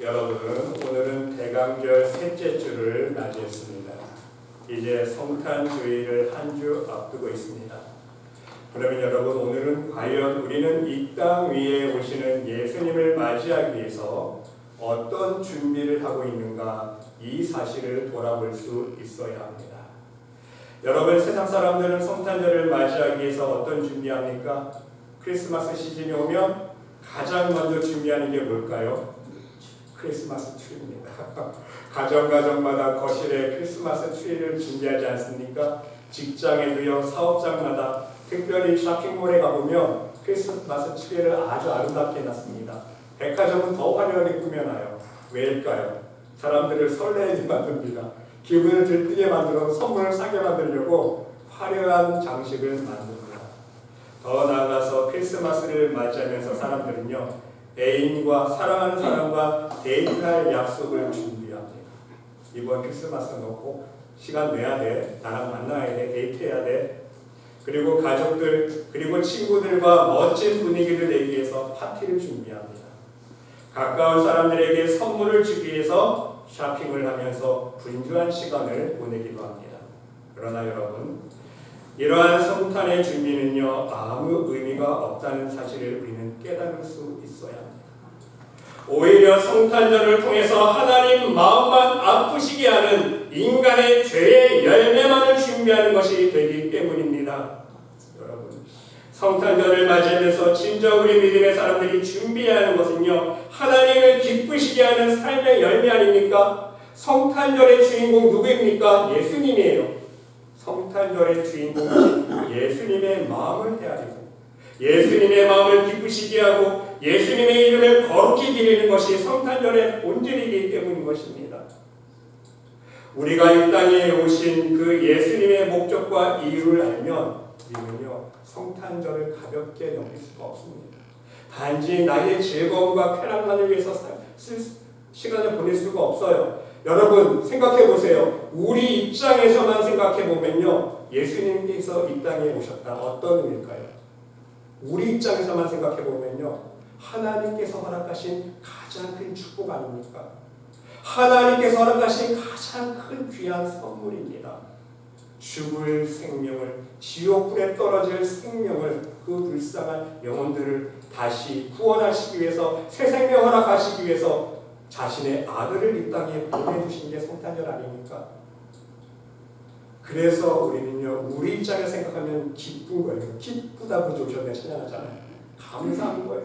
여러분, 오늘은 대강절 셋째 주를 맞이했습니다. 이제 성탄주의를 한 주 앞두고 있습니다. 그러면 여러분, 오늘은 과연 우리는 이 땅 위에 오시는 예수님을 맞이하기 위해서 어떤 준비를 하고 있는가, 이 사실을 돌아볼 수 있어야 합니다. 여러분, 세상 사람들은 성탄절을 맞이하기 위해서 어떤 준비합니까? 크리스마스 시즌이 오면 가장 먼저 준비하는 게 뭘까요? 크리스마스 트리입니다. 가정마다 거실에 크리스마스 트리를 준비하지 않습니까? 직장에도요, 사업장마다 특별히 쇼핑몰에 가보면 크리스마스 트리를 아주 아름답게 해놨습니다. 백화점은 더 화려하게 꾸며놔요. 왜일까요? 사람들을 설레게 만듭니다. 기분을 들뜨게 만들어 선물을 사게 만들려고 화려한 장식을 만듭니다. 더 나아가서 크리스마스를 맞이하면서 사람들은요, 애인과 사랑하는 사람과 데이트할 약속을 준비합니다. 이번 크리스마스 놓고 시간 내야 돼, 나랑 만나야 돼, 데이트해야 돼. 그리고 가족들, 그리고 친구들과 멋진 분위기를 내기 위해서 파티를 준비합니다. 가까운 사람들에게 선물을 주기 위해서 쇼핑을 하면서 분주한 시간을 보내기도 합니다. 그러나 여러분, 이러한 성탄의 준비는요, 아무 의미가 없다는 사실을 우리는 깨달을 수 있어야 합니다. 오히려 성탄절을 통해서 하나님 마음만 아프시게 하는 인간의 죄의 열매만을 준비하는 것이 되기 때문입니다. 여러분, 성탄절을 맞이하면서 진정 우리 믿음의 사람들이 준비해야 하는 것은요, 하나님을 기쁘시게 하는 삶의 열매 아닙니까? 성탄절의 주인공 누구입니까? 예수님이에요. 성탄절의 주인공은 예수님의 마음을 헤아리고 예수님의 마음을 기쁘시게 하고 예수님의 이름을 거룩히 기리는 것이 성탄절의 본질이기 때문인 것입니다. 우리가 이 땅에 오신 그 예수님의 목적과 이유를 알면 우리는요, 성탄절을 가볍게 넘길 수가 없습니다. 단지 나의 즐거움과 쾌락만을 위해서 시간을 보낼 수가 없어요. 여러분, 생각해 보세요. 우리 입장에서만 생각해 보면요, 예수님께서 이 땅에 오셨다. 어떤 의미일까요? 우리 입장에서만 생각해 보면요, 하나님께서 허락하신 가장 큰 축복 아닙니까? 하나님께서 허락하신 가장 큰 귀한 선물입니다. 죽을 생명을, 지옥불에 떨어질 생명을, 그 불쌍한 영혼들을 다시 구원하시기 위해서, 새 생명 허락하시기 위해서 자신의 아들을 이 땅에 보내주신 게 성탄절 아닙니까? 그래서 우리는요, 우리 입장에 생각하면 기쁜 거예요. 기쁘다고 조선에 찬양하잖아요. 감사한 거예요.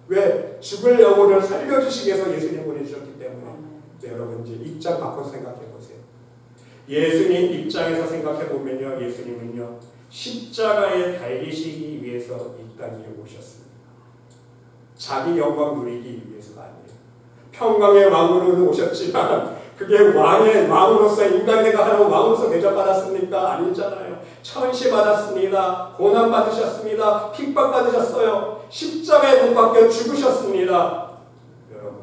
왜? 죽을 영혼을 살려주시기 위해서 예수님 보내주셨기 때문에. 네, 여러분, 이제 입장 바꿔서 생각해 보세요. 예수님 입장에서 생각해 보면요, 예수님은요, 십자가에 달리시기 위해서 이 땅에 오셨습니다. 자기 영광 누리기 위해서가 아니에요. 평강의 왕으로는 오셨지만 그게 왕의 왕으로서 인간대가 하는 왕으로서 대접받았습니까? 아니잖아요. 천시받았습니다. 고난받으셨습니다. 핍박받으셨어요. 십자가에 못 박혀 죽으셨습니다. 여러분,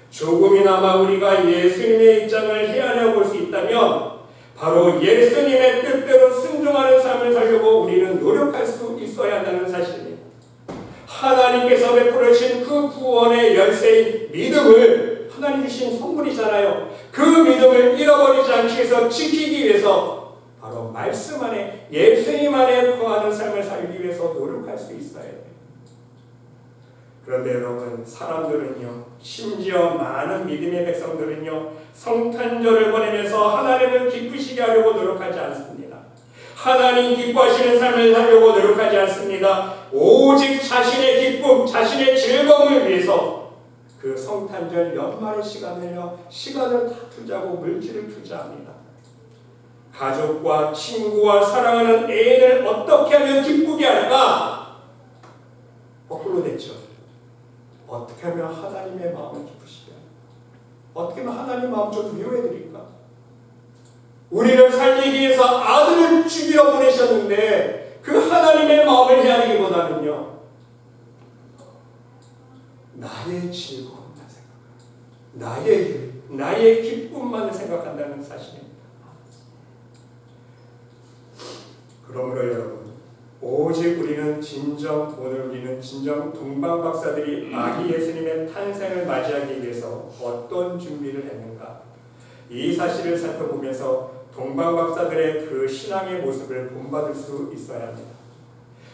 조금이나마 우리가 예수님의 입장을 헤아려 볼 수 있다면 바로 예수님의 뜻대로 순종하는 삶을 살려고 우리는 노력할 수 있어야 한다는 사실입니다. 하나님께서 베풀어 주신 그 구원의 열쇠인 믿음을, 하나님 주신 선물이잖아요. 그 믿음을 잃어버리지 않기 위해서, 지키기 위해서 바로 말씀 안에, 예수님 안에 거하는 삶을 살기 위해서 노력할 수 있어야 돼요. 그런데 여러분, 사람들은요, 심지어 많은 믿음의 백성들은요, 성탄절을 보내면서 하나님을 기쁘시게 하려고 노력하지 않습니다. 하나님 기뻐하시는 삶을 살려고 노력하지 않습니다. 오직 자신의 기쁨, 자신의 즐거움을 위해서 그 성탄절 연말의 시간을 다 투자하고 물질을 투자합니다. 가족과 친구와 사랑하는 애인을 어떻게 하면 기쁘게 할까? 거꾸로 됐죠. 어떻게 하면 하나님의 마음을 기쁘시게 할까? 어떻게 하면 하나님의 마음 좀 위로해드릴까? 우리를 살리기 위해서 아들을 죽이러 보내셨는데 그 하나님의 마음을 헤아리기보다는요, 나의 즐거움만 생각합니다. 나의 기쁨만을 생각한다는 사실입니다. 그러므로 여러분, 오직 오늘 우리는 진정 동방박사들이 아기 예수님의 예수님의 탄생을 맞이하기 위해서 어떤 준비를 했는가? 이 사실을 살펴보면서 동방박사들의 그 신앙의 모습을 본받을 수 있어야 합니다.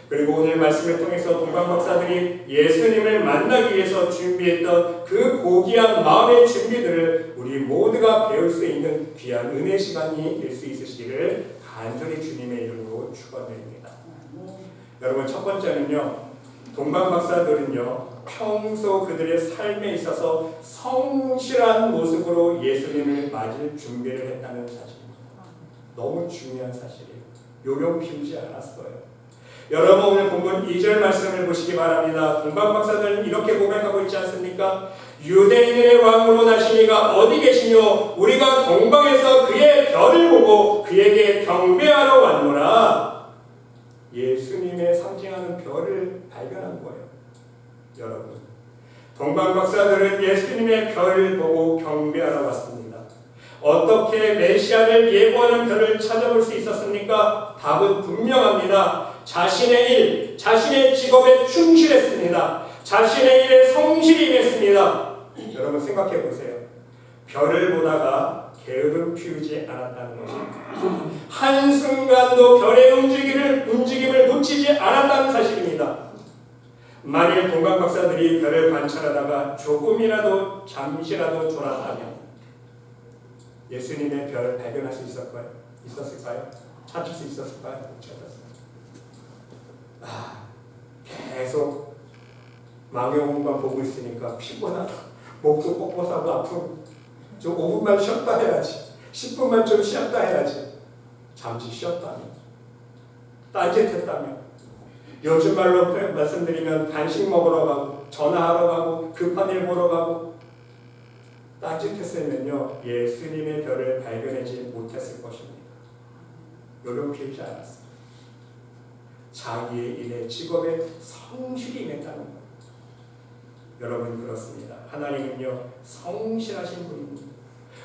그리고 오늘 말씀을 통해서 동방박사들이 예수님을 만나기 위해서 준비했던 그 고귀한 마음의 준비들을 우리 모두가 배울 수 있는 귀한 은혜 시간이 될 수 있으시기를 간절히 주님의 이름으로 축원드립니다. 여러분, 첫 번째는요, 동방박사들은요 평소 그들의 삶에 있어서 성실한 모습으로 예수님을 맞을 준비를 했다는 사실입니다. 너무 중요한 사실이에요. 요령 피우지 않았어요. 여러분, 오늘 본문 2절 말씀을 보시기 바랍니다. 동방박사들은 이렇게 고백하고 있지 않습니까? 유대인의 왕으로 나시니가 어디 계시뇨? 우리가 동방에서 그의 별을 보고 그에게 경배하러 왔노라. 예수님의 상징하는 별을 발견한 거예요. 여러분, 동방박사들은 예수님의 별을 보고 경배하러 왔습니다. 어떻게 메시아를 예고하는 별을 찾아볼 수 있었습니까? 답은 분명합니다. 자신의 일, 자신의 직업에 충실했습니다. 자신의 일에 성실히 임했습니다. 여러분, 생각해 보세요. 별을 보다가 게으름 피우지 않았다는 것입니다. 한순간도 별의 움직임을 놓치지 않았다는 사실입니다. 만일 동방박사들이 별을 관찰하다가 조금이라도 잠시라도 졸았다면 예수님의 별을 발견할 수 있었을까요? 찾을 수 있었을까요? 못 찾았어요. 계속 망원경만 보고 있으니까 피곤하다. 목도 뻣뻣하고 아프고 좀 5분만 쉬었다 해야지. 10분만 좀 쉬었다 해야지. 잠시 쉬었다면, 딴짓했다면, 요즘 말로 말씀드리면 간식 먹으러 가고 전화하러 가고 급한 일 보러 가고 딴짓했으면요 예수님의 별을 발견하지 못했을 것입니다. 요령 피우지 않았습니다. 자기의 일에 직업에 성실히 임했다는 것. 여러분, 그렇습니다. 하나님은요 성실하신 분입니다.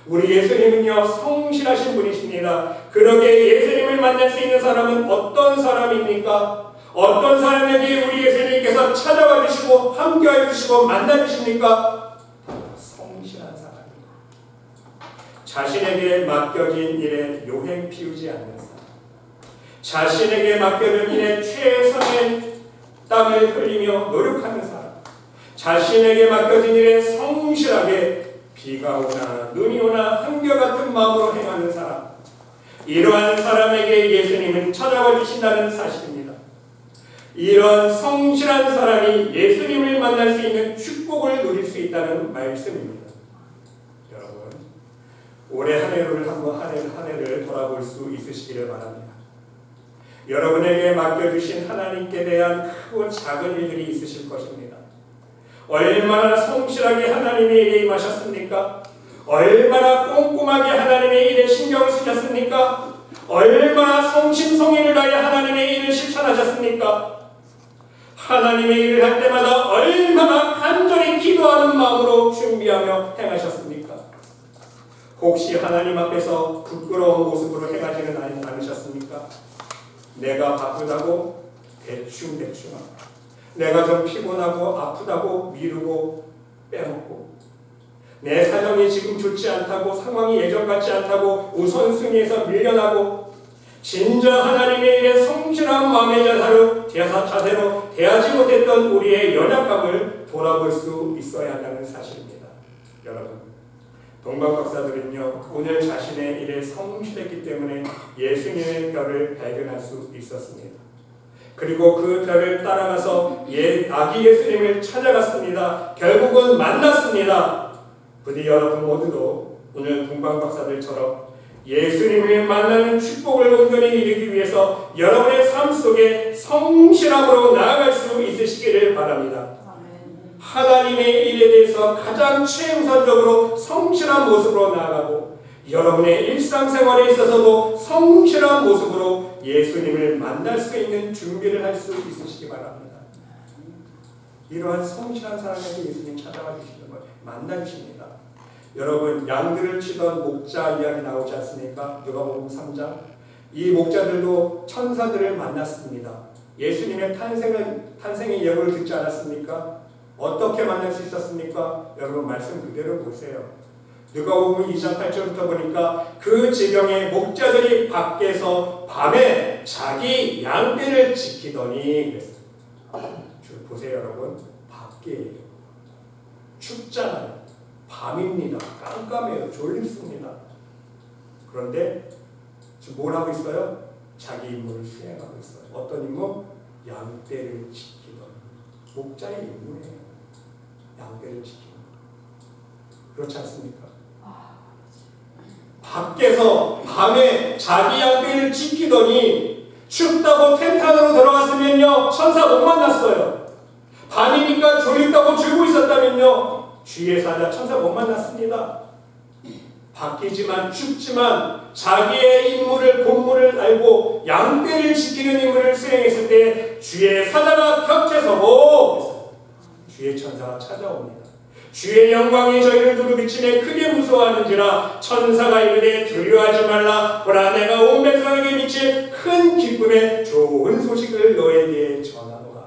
우리 예수님은요 성실하신 분이십니다. 그러게 예수님을 만날 수 있는 사람은 어떤 사람입니까? 어떤 사람에게 우리 예수님께서 찾아와 주시고 함께해 주시고 만나 주십니까? 성실한 사람입니다. 자신에게 맡겨진 일에 요행 피우지 않는 사람, 자신에게 맡겨진 일에 최선의 땀을 흘리며 노력하는 사람, 자신에게 맡겨진 일에 성실하게 비가 오나 눈이 오나 한결같은 마음으로 행하는 사람, 이러한 사람에게 예수님은 찾아와 주신다는 사실입니다. 이런 성실한 사람이 예수님을 만날 수 있는 축복을 누릴 수 있다는 말씀입니다. 여러분, 올해 한 해를 한번 한 해를 돌아볼 수 있으시기를 바랍니다. 여러분에게 맡겨주신 하나님께 대한 크고 작은 일들이 있으실 것입니다. 얼마나 성실하게 하나님의 일에 임하셨습니까? 얼마나 꼼꼼하게 하나님의 일에 신경을 쓰셨습니까? 얼마나 성심성의를 다해 하나님의 일을 실천하셨습니까? 하나님의 일을 할 때마다 얼마나 간절히 기도하는 마음으로 준비하며 행하셨습니까? 혹시 하나님 앞에서 부끄러운 모습으로 행하지는 않으셨습니까? 내가 바쁘다고 대충 내가 좀 피곤하고 아프다고 미루고 빼먹고, 내 사정이 지금 좋지 않다고, 상황이 예전 같지 않다고 우선순위에서 밀려나고, 진정 하나님의 일에 성실한 마음의 자세로 대하지 못했던 우리의 연약함을 돌아볼 수 있어야 한다는 사실입니다. 여러분, 동방박사들은요 오늘 자신의 일에 성실했기 때문에 예수님의 별을 발견할 수 있었습니다. 그리고 그 별을 따라가서 아기 예수님을 찾아갔습니다. 결국은 만났습니다. 부디 여러분 모두도 오늘 동방박사들처럼 예수님을 만나는 축복을 온전히 이루기 위해서 여러분의 삶 속에 성실함으로 나아갈 수 있으시기를 바랍니다. 하나님의 일에 대해서 가장 최우선적으로 성실한 모습으로 나아가고, 여러분의 일상생활에 있어서도 성실한 모습으로 예수님을 만날 수 있는 준비를 할 수 있으시기 바랍니다. 이러한 성실한 사람에게 예수님 찾아와 주시는 것, 만나 주십니다. 여러분, 양들을 치던 목자 이야기 나오지 않습니까? 누가복음 3장. 이 목자들도 천사들을 만났습니다. 예수님의 탄생의 예고를 듣지 않았습니까? 어떻게 만날 수 있었습니까? 여러분 말씀 그대로 보세요. 누가복음 2장 8절부터 보니까 그 지경의 목자들이 밖에서 밤에 자기 양떼를 지키더니 그랬어요. 보세요 여러분. 밖이에요. 춥잖아요. 밤입니다. 깜깜해요. 졸립습니다. 그런데 지금 뭘 하고 있어요? 자기 임무를 수행하고 있어요. 어떤 임무? 양떼를 지키던 목자의 임무예요. 양떼를 지키는. 그렇지 않습니까? 밖에서 밤에 자기 양떼를 지키더니 춥다고 텐트 안으로 들어갔으면요 천사 못 만났어요. 밤이니까 졸립다고 졸고 있었다면요 주위의 사자 천사 못 만났습니다. 바뀌지만 춥지만 자기의 임무를 본무를 알고 양떼를 지키는 임무를 수행했을 때 주의 사자가 곁에 서고 주의 천사가 찾아옵니다. 주의 영광이 저희를 두루비치매 크게 무서워하는지라 천사가 이르되 두려워하지 말라. 보라 내가 온 백성에게 미칠 큰 기쁨의 좋은 소식을 너에게 전하노라.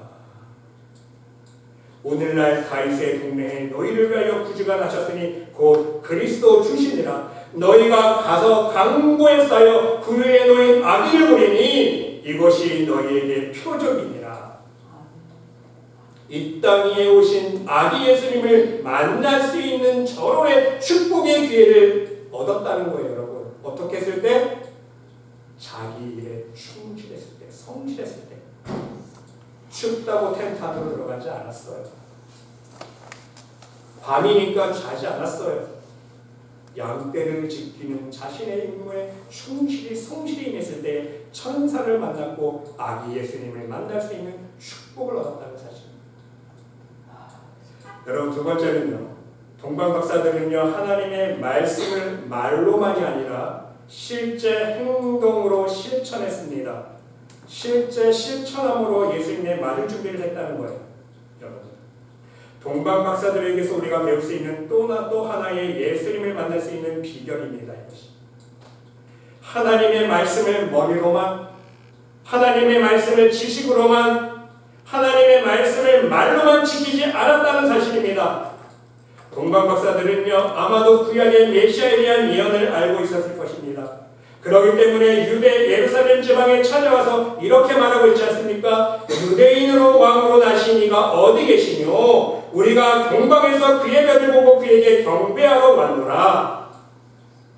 오늘날 다윗의 동네에 너희를 위하여 구주가 나셨으니 곧 그리스도 주시니라. 너희가 가서 강고에 쌓여 구유에 놓인 아기를 보리니 이것이 너희에게 표적이니라. 이 땅 위에 오신 아기 예수님을 만날 수 있는 절호의 축복의 기회를 얻었다는 거예요, 여러분. 어떻게 했을 때? 자기 일에 충실했을 때, 성실했을 때. 춥다고 텐트 안으로 들어가지 않았어요. 밤이니까 자지 않았어요. 양떼를 지키는 자신의 임무에 충실히 성실히 임했을 때 천사를 만났고 아기 예수님을 만날 수 있는 축복을 얻었다는 사실. 여러분 두 번째는요. 동방박사들은요 하나님의 말씀을 말로만이 아니라 실제 행동으로 실천했습니다. 실제 실천함으로 예수님의 말을 준비를 했다는 거예요. 여러분 동방박사들에게서 우리가 배울 수 있는 또 하나의 예수님을 만날 수 있는 비결입니다. 이것이 하나님의 말씀을 머리로만, 하나님의 말씀을 지식으로만, 하나님의 말씀을 말로만 지키지 않았다는 사실입니다. 동방박사들은요 아마도 구약의 메시아에 대한 예언을 알고 있었을 것입니다. 그렇기 때문에 유대 예루살렘 지방에 찾아와서 이렇게 말하고 있지 않습니까? 유대인으로 왕으로 나신 이가 어디 계시뇨? 우리가 동방에서 그의 별을 보고 그에게 경배하러 왔노라.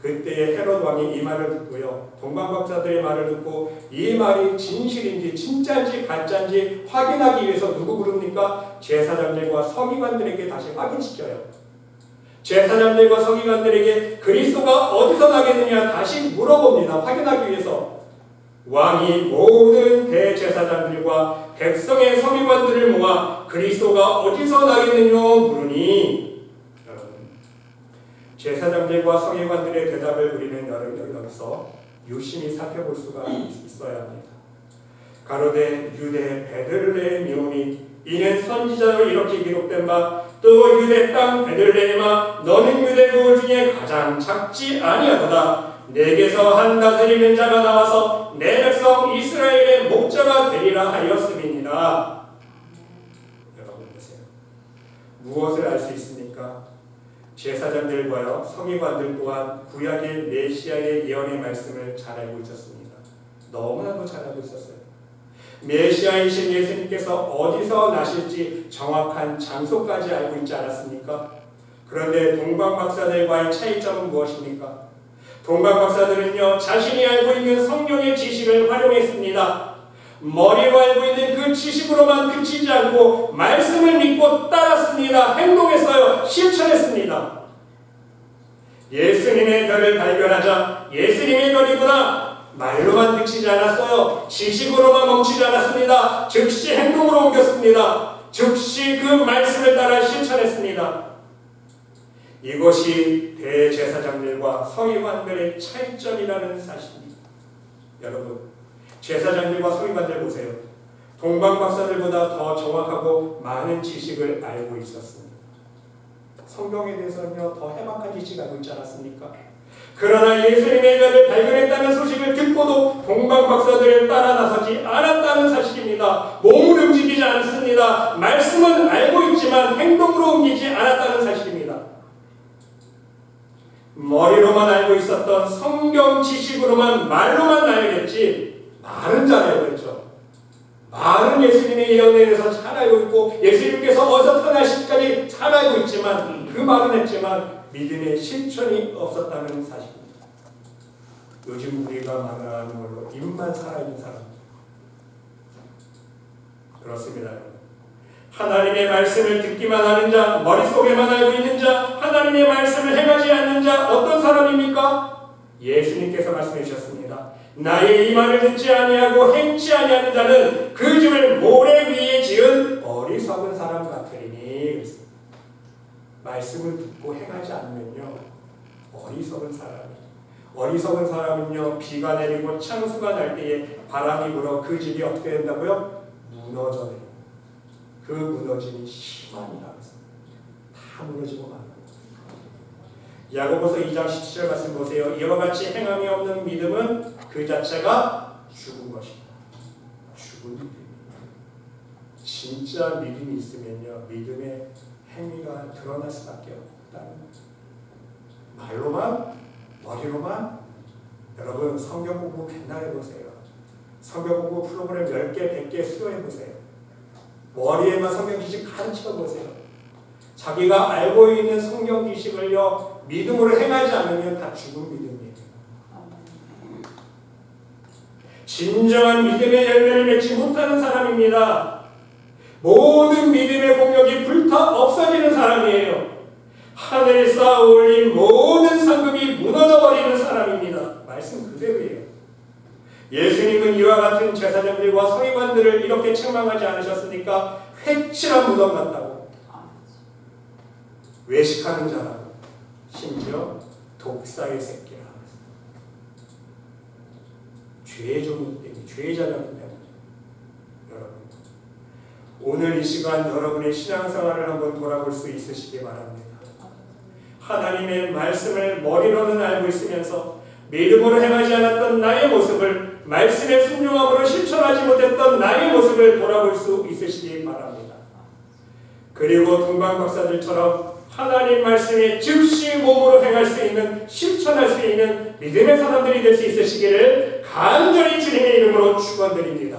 그때에 헤롯 왕이 이 말을 듣고요. 동방박사들의 말을 듣고 이 말이 진실인지 진짜인지 가짜인지 확인하기 위해서 누구 부릅니까? 제사장들과 서기관들에게 다시 확인시켜요. 제사장들과 서기관들에게 그리스도가 어디서 나겠느냐 다시 물어봅니다. 확인하기 위해서. 왕이 모든 대제사장들과 백성의 서기관들을 모아 그리스도가 어디서 나겠느냐 물으니 제사장들과 서기관들의 대답을 우리는 여기서 유심히 살펴볼 수가 있어야 합니다. 가로되 유대 베들레헴이오니 이는 선지자로 이렇게 기록된 바 또 유대 땅 베들레헴아 너는 유대 고을 중에 가장 작지 아니하도다. 내게서 한 다스리는 자가 나와서 내 백성 이스라엘의 목자가 되리라 하였음이니라. 여러분 보세요. 무엇을 알 수 있습니까? 제사장들과요 서기관들 또한 구약의 메시아의 예언의 말씀을 잘 알고 있었습니다. 너무나도 잘 알고 있었어요. 메시아이신 예수님께서 어디서 나실지 정확한 장소까지 알고 있지 않았습니까? 그런데 동방박사들과의 차이점은 무엇입니까? 동방박사들은요 자신이 알고 있는 성경의 지식을 활용했습니다. 머리로 알고 있는 그 지식으로만 그치지 않고 말씀을 믿고 따랐습니다. 행동했어요. 실천했습니다. 예수님의 별을 발견하자 예수님의 별이구나 말로만 그치지 않았어요. 지식으로만 멈추지 않았습니다. 즉시 행동으로 옮겼습니다. 즉시 그 말씀을 따라 실천했습니다. 이것이 대제사장들과 서기관들의 차이점이라는 사실입니다. 여러분 제사장들과 서기관들 보세요. 동방박사들보다 더 정확하고 많은 지식을 알고 있었습니다. 성경에 대해서는요 더 해박한 지식을 알고 있지 않았습니까? 그러나 예수님의 별을 발견했다는 소식을 듣고도 동방박사들을 따라 나서지 않았다는 사실입니다. 몸을 움직이지 옮기지 않습니다. 말씀은 알고 있지만 행동으로 옮기지 않았다는 사실입니다. 머리로만 알고 있었던 성경 지식으로만 말로만 알겠지 말은 잘 알고 있죠. 말은 예수님의 예언에 대해서 잘 알고 있고 예수님께서 어디서 태어나실까지 잘 알고 있지만 그 말은 했지만 믿음의 실천이 없었다는 사실입니다. 요즘 우리가 말하는 걸로 입만 살아있는 사람 그렇습니다. 하나님의 말씀을 듣기만 하는 자, 머릿속에만 알고 있는 자, 하나님의 말씀을 행하지 않는 자 어떤 사람입니까? 예수님께서 말씀해 주셨습니다. 나의 이 말을 듣지 아니하고 행치 아니하는 자는 그 집을 모래 위에 지은 어리석은 사람 같으리니. 말씀을 듣고 행하지 않으면요 어리석은 사람이. 어리석은 사람은요 비가 내리고 창수가 날 때에 바람이 불어 그 집이 어떻게 된다고요? 무너져요. 그 무너짐이 심하니라. 다 무너지고 마는 거예요. 야고보서 2장 17절 말씀 보세요. 이와 같이 행함이 없는 믿음은 그 자체가 죽은 것이다. 죽은 믿음입니다. 진짜 믿음이 있으면요 믿음의 행위가 드러날 수밖에 없다는 거예요. 말로만 머리로만 여러분 성경 공부 맨날 해보세요. 성경 공부 프로그램 10개, 100개 수료해보세요. 머리에만 성경 지식 가르쳐보세요. 자기가 알고 있는 성경 지식을요 믿음으로 행하지 않으면 다 죽은 믿음이에요. 진정한 믿음의 열매를 맺지 못하는 사람입니다. 모든 믿음의 공력이 불타 없어지는 사람이에요. 하늘에 쌓아 올린 모든 상급이 무너져버리는 사람입니다. 말씀 그대로예요. 예수님은 이와 같은 제사장들과 서기관들을 이렇게 책망하지 않으셨습니까? 회칠한 무덤 같다고, 외식하는 자라고, 심지어 독사의 새끼라. 죄의 종이기 때문에, 죄의 자녀이기 때문에. 여러분, 오늘 이 시간 여러분의 신앙생활을 한번 돌아볼 수 있으시기 바랍니다. 하나님의 말씀을 머리로는 알고 있으면서 믿음으로 행하지 않았던 나의 모습을, 말씀의 순종함으로 실천하지 못했던 나의 모습을 돌아볼 수 있으시기 바랍니다. 그리고 동방 박사들처럼 하나님 말씀에 즉시 몸으로 행할 수 있는, 실천할 수 있는 믿음의 사람들이 될 수 있으시기를 간절히 주님의 이름으로 축원드립니다.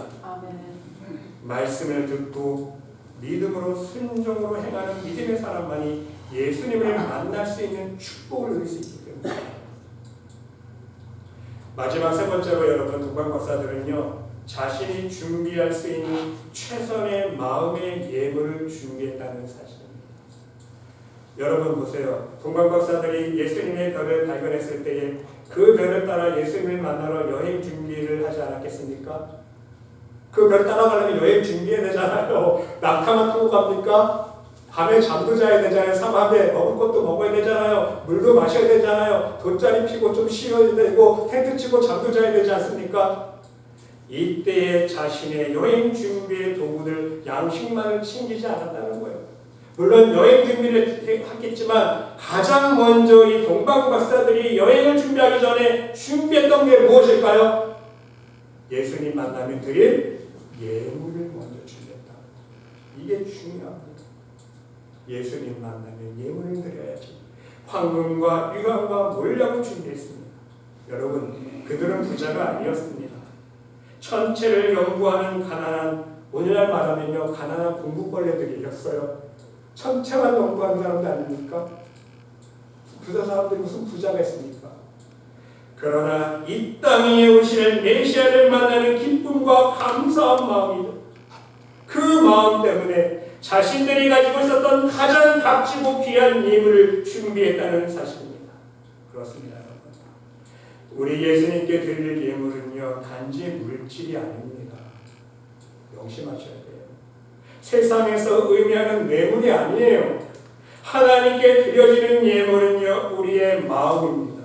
말씀을 듣고 믿음으로 순종으로 행하는 믿음의 사람만이 예수님을 만날 수 있는 축복을 누릴 수 있기 때문입니다. 마지막 세 번째로 여러분, 동방박사들은요 자신이 준비할 수 있는 최선의 마음의 예물을 준비했다는 사실입니다. 여러분 보세요. 동방박사들이 예수님의 별을 발견했을 때에 그 별을 따라 예수님을 만나러 여행 준비를 하지 않았겠습니까? 그 별 따라가려면 여행 준비해야 되잖아요. 낙타만 타고 갑니까? 밤에 잠도 자야 되잖아요. 삼합에 먹을 것도 먹어야 되잖아요. 물도 마셔야 되잖아요. 돗자리 피고 좀 쉬어야 되고 텐트 치고 잠도 자야 되지 않습니까? 이때에 자신의 여행 준비의 도구들, 양식만을 챙기지 않았다는 거예요. 물론 여행 준비를 했겠지만 가장 먼저 이 동방박사들이 여행을 준비하기 전에 준비했던 게 무엇일까요? 예수님 만나면 드릴 예물을 먼저 준비했다. 이게 중요합니다. 예수님 만나면 예물을 드려야지. 황금과 유황과 몰약을 준비했습니다. 여러분, 그들은 부자가 아니었습니다. 천체를 연구하는 가난한, 오늘날 말하면요 가난한 공부벌레들이었어요. 천체만 연구하는 사람도 아닙니까? 부자 사람들이 무슨 부자가 있습니까? 그러나 이 땅에 오실 메시아를 만나는 기쁨과 감사한 마음이죠. 그 마음 때문에 자신들이 가지고 있었던 가장 값지고 귀한 예물을 준비했다는 사실입니다. 그렇습니다, 여러분. 우리 예수님께 드릴 예물은요 단지 물질이 아닙니다. 명심하셔야 돼요. 세상에서 의미하는 뇌물이 아니에요. 하나님께 드려지는 예물은요 우리의 마음입니다.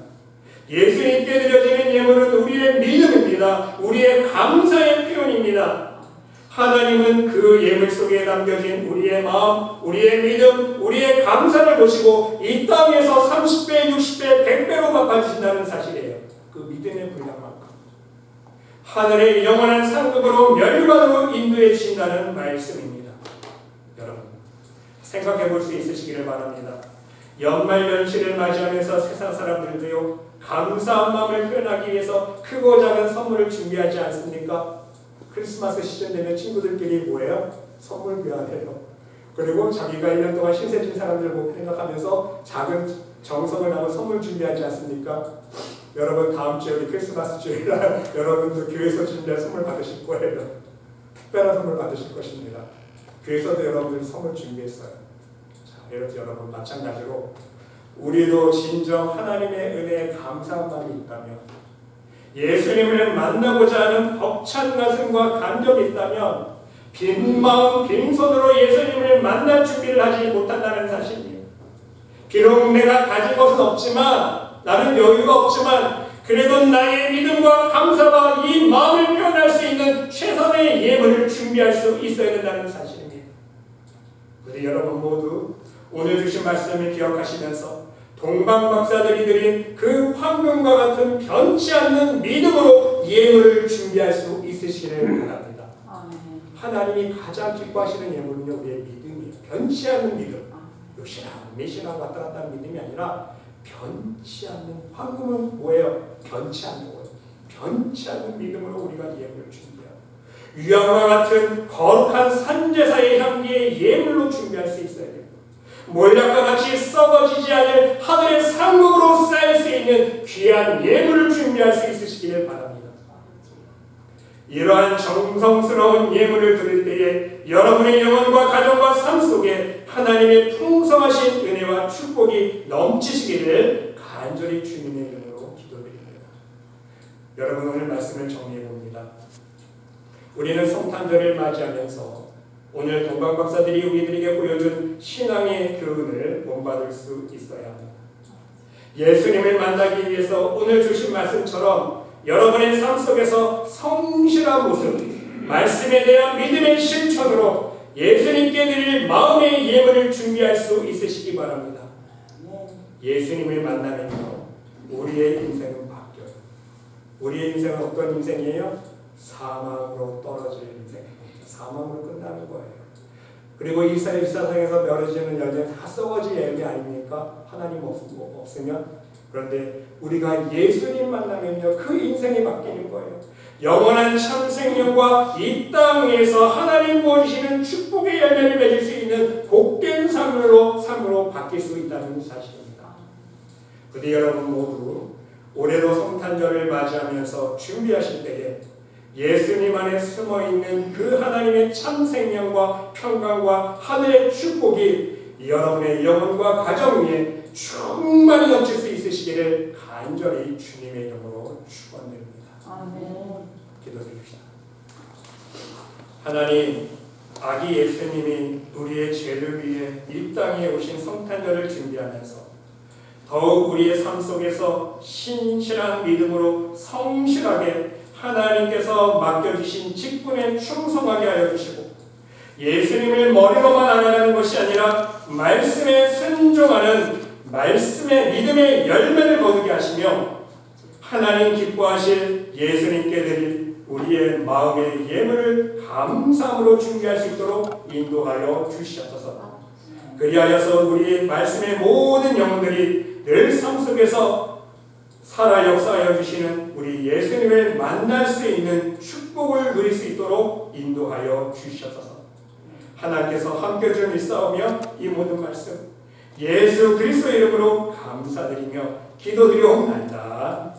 예수님께 드려지는 예물은 우리의 믿음입니다. 우리의 감사의 표현입니다. 하나님은 그 예물 속에 담겨진 우리의 마음, 우리의 믿음, 우리의 감사를 보시고 이 땅에서 30배, 60배, 100배로 갚아주신다는 사실이에요. 그 믿음의 분량만큼. 하늘의 영원한 상급으로 멸관으로 인도해 주신다는 말씀입니다. 여러분 생각해 볼 수 있으시기를 바랍니다. 연말 연시를 맞이하면서 세상 사람들도요 감사한 마음을 표현하기 위해서 크고 작은 선물을 준비하지 않습니까? 크리스마스 시즌 되면 친구들끼리 뭐예요? 선물 교환해요. 그리고 자기가 1년 동안 신세진 사람들 보고 생각하면서 작은 정성을 담은 선물 준비하지 않습니까? 여러분 다음 주에 우리 크리스마스 주일날 여러분도 교회에서 준비할 선물 받으실 거예요. 특별한 선물 받으실 것입니다. 교회에서도 여러분들 선물 준비했어요. 자, 여러분 마찬가지로 우리도 진정 하나님의 은혜에 감사한 마음이 있다면, 예수님을 만나고자 하는 벅찬 가슴과 감정이 있다면 빈 마음 빈손으로 예수님을 만날 준비를 하지 못한다는 사실이에요. 비록 내가 가진 것은 없지만, 나는 여유가 없지만 그래도 나의 믿음과 감사와 이 마음을 표현할 수 있는 최선의 예물을 준비할 수 있어야 된다는 사실입니다. 우리 여러분 모두 오늘 주신 말씀을 기억하시면서 동방박사들이 드린 그 황금과 같은 변치 않는 믿음으로 예물을 준비할 수 있으시기를 바랍니다. 하나님이 가장 기뻐하시는 예물은요, 우리의 믿음이에요. 변치 않는 믿음. 역시나 메시나 왔다 갔다 하는 믿음이 아니라 변치 않는, 황금은 뭐예요? 변치 않는 거예요. 변치 않는 믿음으로 우리가 예물을 준비해요. 유황과 같은 거룩한 산제사의 향기의 예물로 준비할 수 있어야 돼요. 몰약과 같이 썩어지지 않을 하늘의 상급으로 쌓일 수 있는 귀한 예물을 준비할 수 있으시기를 바랍니다. 이러한 정성스러운 예물을 드릴 때에 여러분의 영혼과 가정과 삶 속에 하나님의 풍성하신 은혜와 축복이 넘치시기를 간절히 주님의 이름으로 기도드립니다. 여러분 오늘 말씀을 정리해 봅니다. 우리는 성탄절을 맞이하면서 오늘 동방박사들이 우리들에게 보여준 신앙의 교훈을 본받을 수 있어야 합니다. 예수님을 만나기 위해서 오늘 주신 말씀처럼 여러분의 삶 속에서 성실한 모습, 말씀에 대한 믿음의 실천으로 예수님께 드릴 마음의 예물을 준비할 수 있으시기 바랍니다. 예수님을 만나면요, 우리의 인생은 바뀌어요. 우리의 인생은 어떤 인생이에요? 사망으로 떨어질 인생입니다. 사망으로 끝나는 거예요. 그리고 이 세상에서 멸해지는 열매 다 썩어질 열매 아닙니까? 하나님 없으면. 그런데 우리가 예수님 만나면요, 그 인생이 바뀌는 거예요. 영원한 참 생명과 이 땅에서 하나님 보시는 축복의 열매를 맺을 수 있는 복된 삶으로 바뀔 수 있다는 사실입니다. 부디 여러분 모두 올해도 성탄절을 맞이하면서 준비하실 때에 예수님 안에 숨어있는 그 하나님의 참 생명과 평강과 하늘의 축복이 여러분의 영혼과 가정 위에 충만히 넘칠 수 있으시기를 간절히 주님의 이름으로 축원드립니다. 아멘. 기도드립시다. 하나님, 아기 예수님이 우리의 죄를 위해 이 땅에 오신 성탄절을 준비하면서 더욱 우리의 삶 속에서 신실한 믿음으로 성실하게 하나님께서 맡겨주신 직분에 충성하게 하여 주시고, 예수님을 머리로만 알아가는 것이 아니라 말씀에 순종하는 말씀의 믿음의 열매를 거두게 하시며, 하나님 기뻐하실 예수님께 드릴 우리의 마음의 예물을 감사함으로 준비할 수 있도록 인도하여 주시옵소서. 그리하여서 우리의 말씀의 모든 영혼들이 늘 삶 속에서 살아 역사하여 주시는 우리 예수님을 만날 수 있는 축복을 누릴 수 있도록 인도하여 주시옵소서. 하나님께서 함께 좀 있사오며 이 모든 말씀 예수 그리스도의 이름으로 감사드리며 기도드리옵나이다.